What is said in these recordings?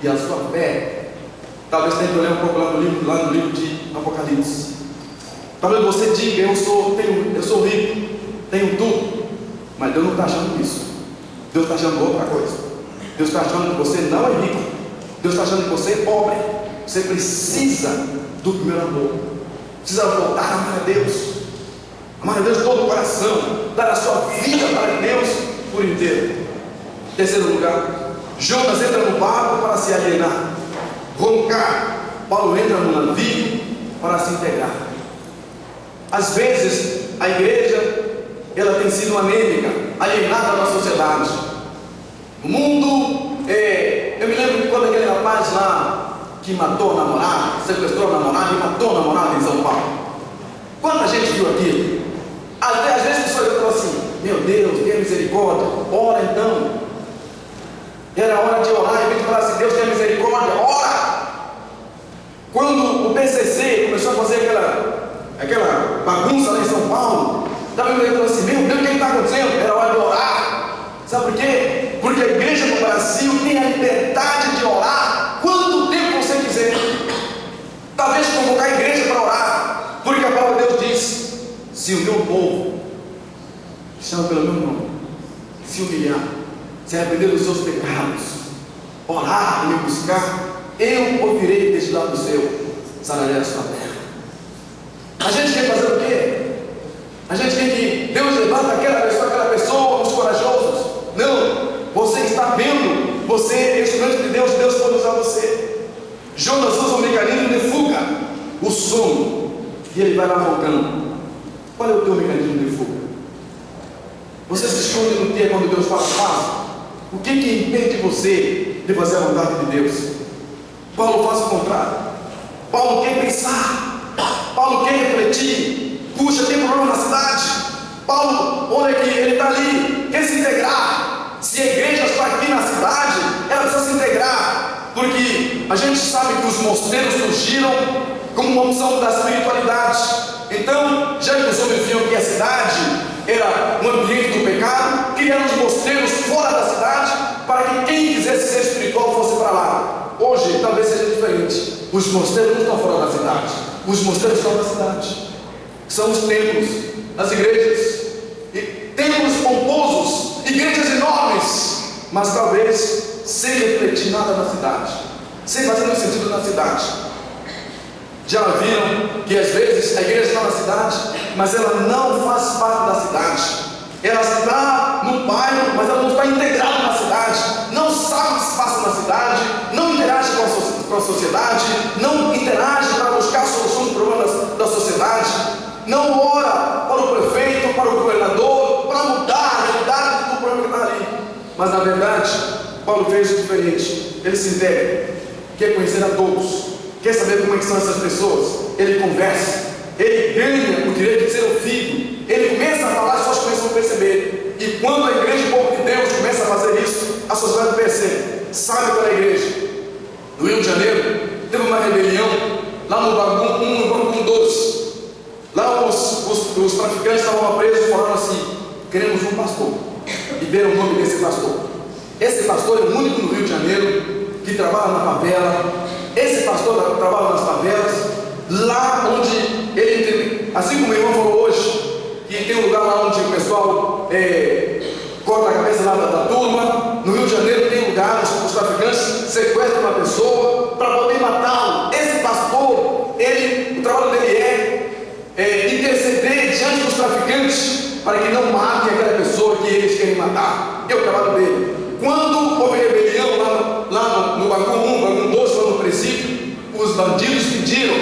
e a sua fé, talvez tenha que olhar um pouco lá no livro de Apocalipse. Talvez você diga, eu sou rico, tenho tudo, mas Deus não está achando isso. Deus está achando outra coisa. Deus está achando que você não é rico. Deus está achando que você é pobre. Você precisa do primeiro amor. Precisa voltar a amar a Deus. Amar a Deus de todo o coração. Dar a sua vida para Deus por inteiro. Terceiro lugar, Jonas entra no barco para se alienar. Roncar. Paulo entra no navio para se integrar. Às vezes, a igreja ela tem sido anêmica, alienada da sociedade. O mundo, eu me lembro de quando aquele rapaz lá que matou a namorada, sequestrou a namorada e matou a namorada em São Paulo. Quanta gente viu aquilo? Até às vezes a pessoa falou assim: meu Deus, tenha misericórdia, ora então. Era hora de orar, em vez de falar assim: Deus tenha misericórdia, ora. Quando o PCC começou a fazer aquela bagunça lá em São Paulo, estava falando assim: meu Deus, o que está acontecendo? Era hora de orar. Sabe por quê? Porque a igreja no Brasil tem a liberdade de orar quanto tempo você quiser. Talvez convocar a igreja para orar, porque a palavra de Deus diz: se o meu povo, que chama pelo meu nome, se humilhar, se arrepender dos seus pecados, orar e me buscar, eu ouvirei deste lado do céu, sararei a sua terra. A gente quer fazer o quê? A gente quer que Deus levanta aquela pessoa, os corajosos. Não, você está vendo, você é instrumento de Deus, Deus pode usar você. Jonas usa um mecanismo de fuga, o sono, e ele vai lá roncando. Qual é o teu mecanismo de fuga? Você se esconde no dia quando Deus fala? O que impede você de fazer a vontade de Deus? Paulo faz o contrário. Paulo quer pensar, Paulo quer refletir. Puxa, tem problema na cidade. Paulo, olha que ele está ali, quer se integrar. Se a igreja está aqui na cidade, ela precisa se integrar, porque a gente sabe que os mosteiros surgiram como uma opção da espiritualidade. Então, já que os homens viam que a cidade era um ambiente do pecado, criaram os mosteiros fora da cidade, para que quem quisesse ser espiritual fosse para lá. Hoje, talvez seja diferente. Os mosteiros não estão fora da cidade, os mosteiros estão na cidade. São os templos, as igrejas, e templos pomposos, igrejas enormes, mas talvez sem refletir nada na cidade, sem fazer muito sentido na cidade. Já viram que às vezes a igreja está na cidade, mas ela não faz parte da cidade. Ela está no bairro, mas ela não está integrada na cidade, não sabe o que se passa na cidade, não interage com a sociedade, não interage para buscar soluções dos problemas da sociedade, não ora para o prefeito, para o governador, para mudar a realidade do problema que está ali. Mas na verdade, Paulo fez o diferente. Ele se integra, quer conhecer a todos, quer saber como é que são essas pessoas. Ele conversa, ele ganha o direito de ser o filho. Ele começa a falar, as pessoas começam a perceber. E quando a igreja, o povo de Deus, começa a fazer isso, a sociedade percebe. Sabe qual é a igreja? No Rio de Janeiro, teve uma rebelião lá no Bangu 1 e no Bangu 2. Lá os traficantes estavam presos e falaram assim: queremos um pastor. E deram o nome desse pastor. Esse pastor é o único no Rio de Janeiro que trabalha na favela. Esse pastor trabalha nas favelas, lá onde ele, assim como o irmão falou hoje, que tem um lugar lá onde o pessoal corta a cabeça lá da turma. No Rio de Janeiro tem lugares, os traficantes sequestram uma pessoa para poder matá-lo. Esse pastor, o trabalho dele é interceder diante dos traficantes para que não matem aquela pessoa que eles querem matar. É o trabalho dele. Quando houve rebelião lá no Bangu 1, Bangu 2, lá no presídio, os bandidos pediram: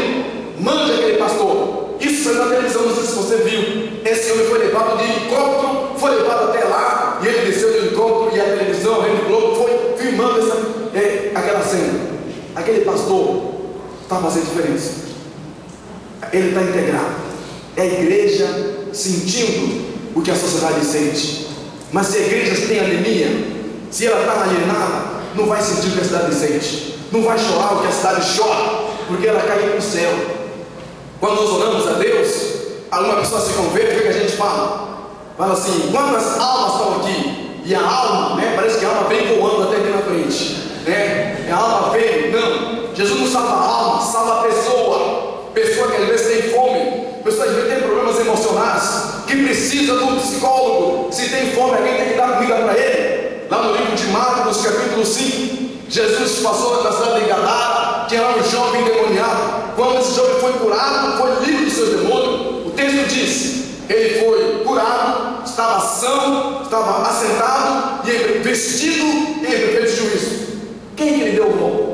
mande aquele pastor. Isso foi na televisão, não sei se você viu. Esse homem foi levado de helicóptero, foi levado até lá, e ele desceu do helicóptero, e a televisão, a Rede Globo, foi filmando aquela cena. Aquele pastor está fazendo diferença. Ele está integrado. É a igreja sentindo o que a sociedade sente. Mas se a igreja tem anemia, se ela está alienada, não vai sentir o que a cidade sente, não vai chorar o que a cidade chora, porque ela cai para o céu. Quando nós oramos a Deus, alguma pessoa se converte, o que a gente fala? Fala assim: quantas almas estão aqui? E a alma, parece que a alma vem voando até aqui na frente, a alma capítulo 5, Jesus passou na cidade de Gadara, tinha lá um jovem endemoniado. Quando esse jovem foi curado, foi livre dos seus demônios, o texto diz, ele foi curado, estava são, estava assentado e vestido em perfeito juízo. Quem que lhe deu roupa?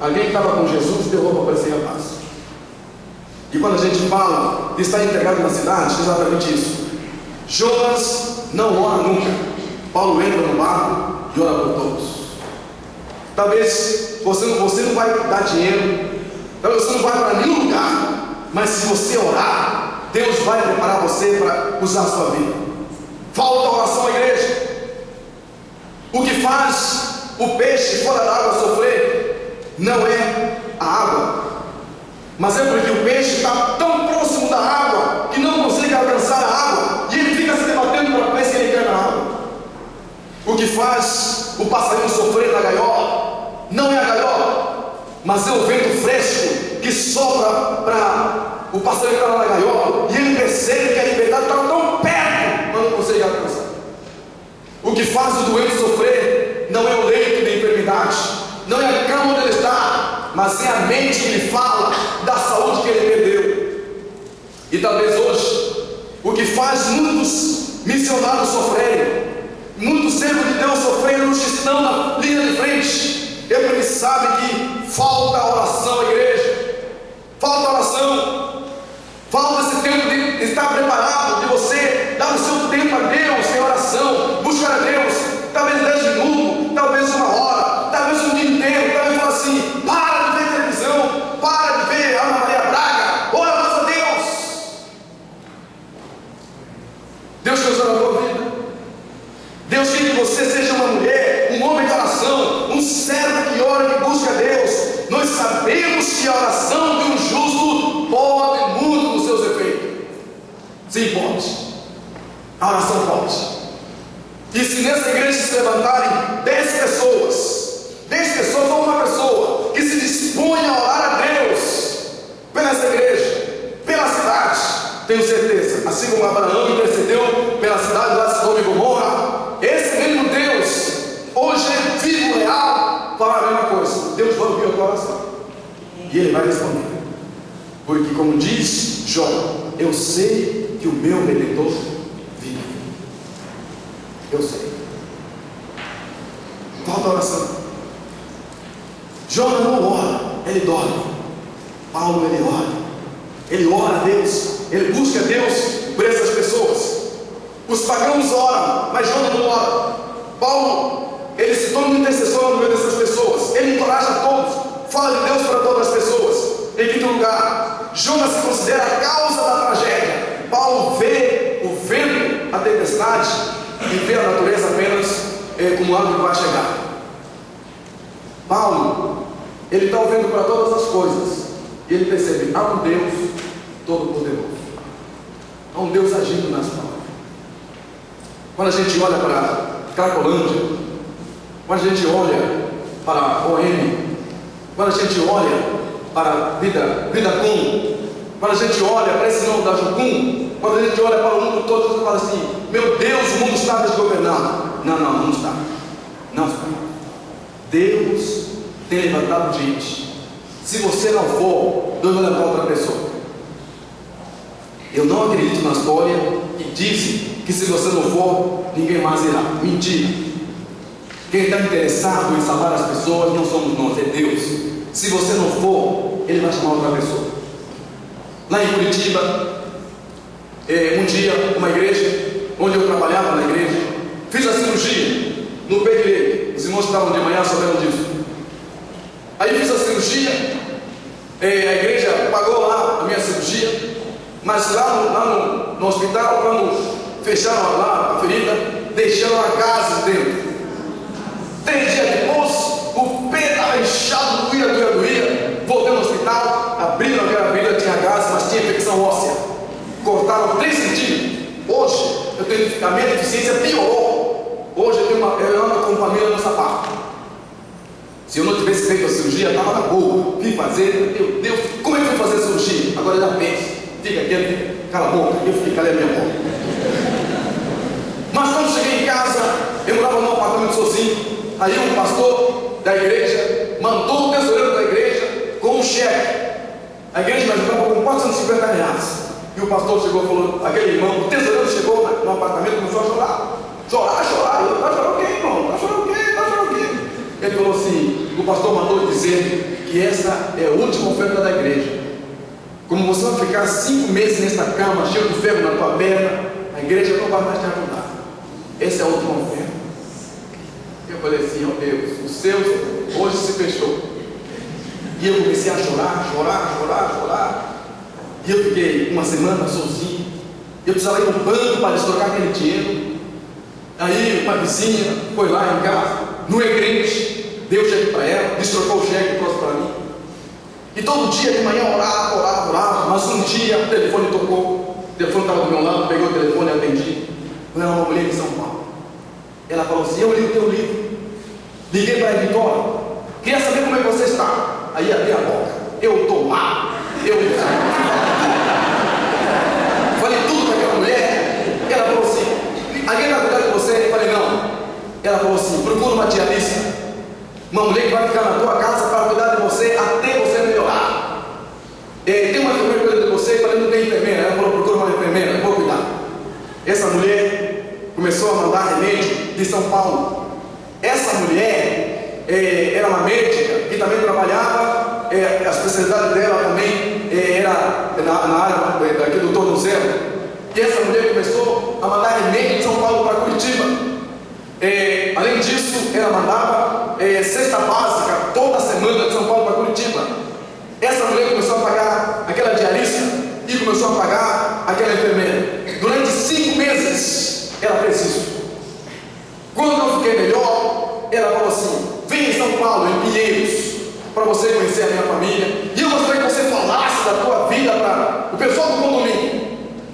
Alguém que estava com Jesus deu roupa para ser a paz. E quando a gente fala de estar integrado na cidade, é exatamente isso. Jonas não ora nunca. Paulo entra no barco e ora por todos. Talvez você não vai dar dinheiro, talvez você não vai para nenhum lugar, mas se você orar, Deus vai preparar você para usar a sua vida. Falta oração à igreja. O que faz o peixe fora da água sofrer não é a água, mas é porque o peixe está tão próximo da água que não consegue alcançar a água e ele fica se debatendo para ver se ele cai na água. O que faz o passarinho sofrer na gaiola não é a gaiola, mas é o vento fresco que sopra para o passarinho estar lá na gaiola e ele percebe que a liberdade está tão perto, mas não consegue alcançar. O que faz o doente sofrer não é o leito de enfermidade, não é a cama onde ele está, mas é a mente que lhe fala da saúde que ele perdeu. E talvez hoje, o que faz muitos missionários sofrerem, muitos servos de Deus sofrerem, os que estão na linha de frente, é porque sabem que falta oração à igreja, falta oração, falta esse tempo de estar preparado, de você dar o seu tempo a Deus em oração, buscar a Deus, talvez 10 minutos, talvez 1 hora, talvez um dia inteiro, talvez falar assim, para de ver televisão, para de ver Ana Maria Braga, ora mais a Deus. Deus quer usar a tua vida. Deus quer que você seja uma mulher, um homem de oração, um servo que ora, que busca a Deus. Nós sabemos que a oração de um justo pode muito nos seus efeitos. Sim, pode. A oração pode. E se nessa igreja se levantarem 10 pessoas ou uma pessoa que se dispõe a orar a Deus pela essa igreja, pela cidade, tenho certeza, assim como Abraão intercedeu pela cidade lá de Sodoma e Gomorra, esse mesmo Deus hoje é vivo, real, fala a mesma coisa. Deus vai ouvir a tua oração e Ele vai responder, porque como diz Jó, eu sei que o meu Redentor vive. Eu sei. Falta oração. Jó não ora, ele dorme. Paulo, ele ora. Ele ora a Deus, ele busca a Deus por essas pessoas. Os pagãos oram, mas Jó não ora. Paulo, ele se torna um intercessor no meio dessas pessoas. Ele encoraja todos, fala de Deus para todas as pessoas. Em quinto lugar, Jonas se considera a causa da tragédia. Paulo vê o vento, a tempestade, e vê a natureza apenas como algo que vai chegar. Paulo, ele está ouvindo para todas as coisas, e ele percebe, há um Deus todo-poderoso, há um Deus agindo nas palavras. Quando a gente olha para Cracolândia, quando a gente olha para OM, quando a gente olha para Vida Com, quando a gente olha para esse nome da Jucum, quando a gente olha para o mundo todo, você fala assim, meu Deus, o mundo está desgovernado. Não está. Não está. Deus tem levantado gente. Se você não for, Deus vai levantar outra pessoa. Eu não acredito na história que dizem que se você não for, ninguém mais irá. Mentira. Quem está interessado em salvar as pessoas não somos nós, é Deus. Se você não for, Ele vai chamar outra pessoa. Lá em Curitiba, um dia, uma igreja, onde eu trabalhava na igreja, fiz a cirurgia no pé direito. Os irmãos que estavam de manhã souberam disso. Aí fiz a cirurgia, a igreja pagou lá a minha cirurgia, mas lá no hospital, quando fecharam lá a ferida, deixaram a gás dentro. 3 dias depois, o pé estava inchado, doía. Voltei no hospital, abriram aquela ferida, tinha gás, mas tinha infecção óssea. Cortaram 3 centímetros. Hoje, a minha deficiência piorou. Hoje eu ando com família no sapato. Se eu não tivesse feito a cirurgia, estava na boa. Vim fazer, meu Deus, como é que eu fui fazer a cirurgia? Agora já penso, fica quieto, cala a boca, eu fiquei calando a minha boca. Mas quando cheguei em casa, eu morava num apartamento sozinho. Aí o pastor da igreja mandou o tesoureiro da igreja com um cheque. A igreja me ajudava com R$450. E o pastor chegou e falou, aquele irmão, o tesoureiro chegou no apartamento e começou a chorar. Chorar. Eu, tá chorando o quê, irmão? Tá chorando o quê? Ele falou assim, o pastor mandou dizer que essa é a última oferta da igreja. Como você vai ficar 5 meses nesta cama, cheio de ferro na tua perna, a igreja não vai mais te ajudar. Essa é a última oferta. Eu falei assim, ó Deus, o céu hoje se fechou. E eu comecei a chorar. E eu fiquei uma semana sozinho. Eu precisava ir no banco para destrocar aquele dinheiro. Aí uma vizinha foi lá em casa, não é crente, deu o cheque para ela, destrocou o cheque e trouxe para mim. E todo dia de manhã orava, mas um dia o telefone tocou. O telefone estava do meu lado, peguei o telefone e atendi. Era uma mulher de São Paulo. Ela falou assim, eu li o teu livro. Liguei para a editora, queria saber como é que você está. Aí abri a boca, eu estou mal. Falei tudo para aquela mulher. Ela falou assim, alguém vai cuidar de você? Eu falei, não. Ela falou assim, procura uma diarista, uma mulher que vai ficar na tua casa para cuidar de você até você melhorar. Tem uma enfermeira que cuida de você? Eu falei, não tem enfermeira. Ela falou, procura uma enfermeira, eu vou cuidar. Essa mulher começou a mandar remédio de São Paulo. Essa mulher era uma médica que também trabalhava, a especialidade dela também era na área daqui do tornozelo. E essa mulher começou a mandar remédio de São Paulo para Curitiba. Além disso, ela mandava cesta básica toda semana de São Paulo para Curitiba. Essa mulher começou a pagar aquela diarista e começou a pagar aquela enfermeira. Durante 5 meses ela fez isso. Quando eu fiquei melhor, ela falou assim, vem em São Paulo, em Pinheiros, para você conhecer a minha família, e eu gostaria que você falasse da tua vida para o pessoal do condomínio.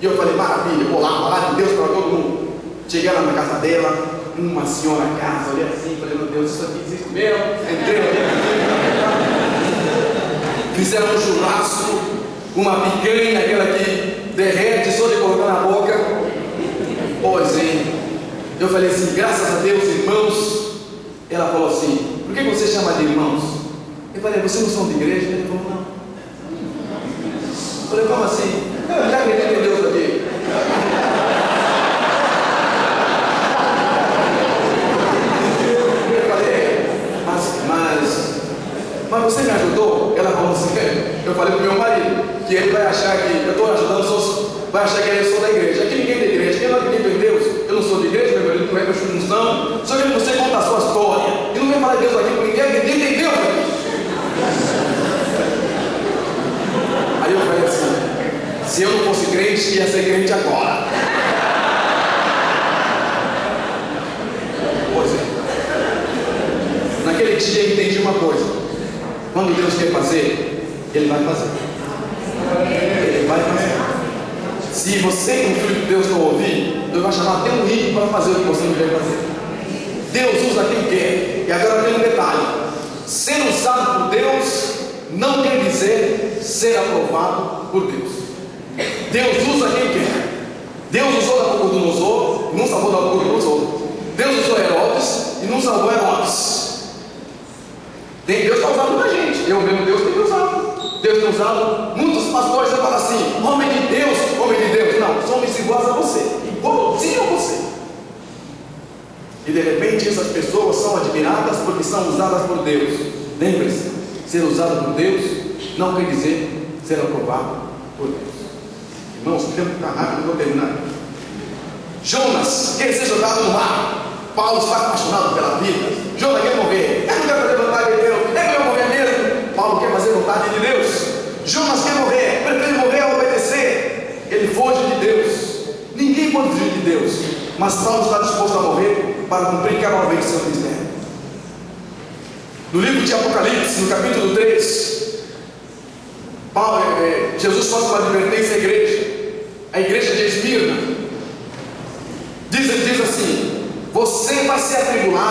E eu falei, maravilha, vou lá falar de Deus para todo mundo. Cheguei lá na casa dela, uma senhora casa, olhei assim, falei, meu Deus, isso aqui existe mesmo. Entrei aqui, fizeram um churrasco, uma picanha, aquela que derrete só de colocar na boca. Pois é. Eu falei assim, graças a Deus, irmãos. Ela falou assim, por que você chama de irmãos? Eu falei, vocês não são de igreja? Ele falou, não. Eu falei, como assim? Eu já acredito em Deus aqui. Eu falei, mas você me ajudou? Ela falou assim, eu falei pro meu marido, que ele vai achar que eu estou ajudando, vai achar que eu sou da igreja. Aqui ninguém é da igreja, eu não acredito em Deus, eu não sou de igreja, meu marido não é, meus filhos não. Só que você conta a sua história, e não vem falar de Deus aqui, porque ninguém acredita em Deus aqui. Aí eu falei assim, se eu não fosse crente, ia ser crente agora. Pois é. Naquele dia eu entendi uma coisa, quando Deus quer fazer, Ele vai fazer. Ele vai fazer. Se você, como filho de Deus, não ouvir, Deus vai chamar até um rico para fazer o que você não quer fazer. Deus usa quem quer. E agora tem um detalhe, ser usado por Deus não quer dizer ser aprovado por Deus. Deus usa quem quer. Deus usou Nabucodonosor e não salvou Nabucodonosor. Deus usou Herodes e não salvou Herodes. Deus está usando muita gente. Eu mesmo, Deus tem que usar. Deus tem usado muitos pastores. Eu falo assim, homem de Deus. Não, são homens iguais a você, igualzinho a você. E de repente essas pessoas são admiradas porque são usadas por Deus. Lembre-se, ser usado por Deus não quer dizer ser aprovado por Deus. Irmãos, o tempo está rápido, eu vou terminar. Jonas quer ser jogado no mar. Paulo está apaixonado pela vida. Jonas quer morrer. Ele não quer fazer vontade de Deus. Ele quer morrer mesmo. Paulo quer fazer vontade de Deus. Jonas quer morrer. Prefere morrer a obedecer. Ele foge de Deus. Ninguém pode fugir de Deus. Mas Paulo está disposto a morrer para cumprir cabalmente seu ministério. No livro de Apocalipse, no capítulo 3, Jesus faz uma advertência à igreja. A igreja de Esmirna diz assim: você vai ser atribulado.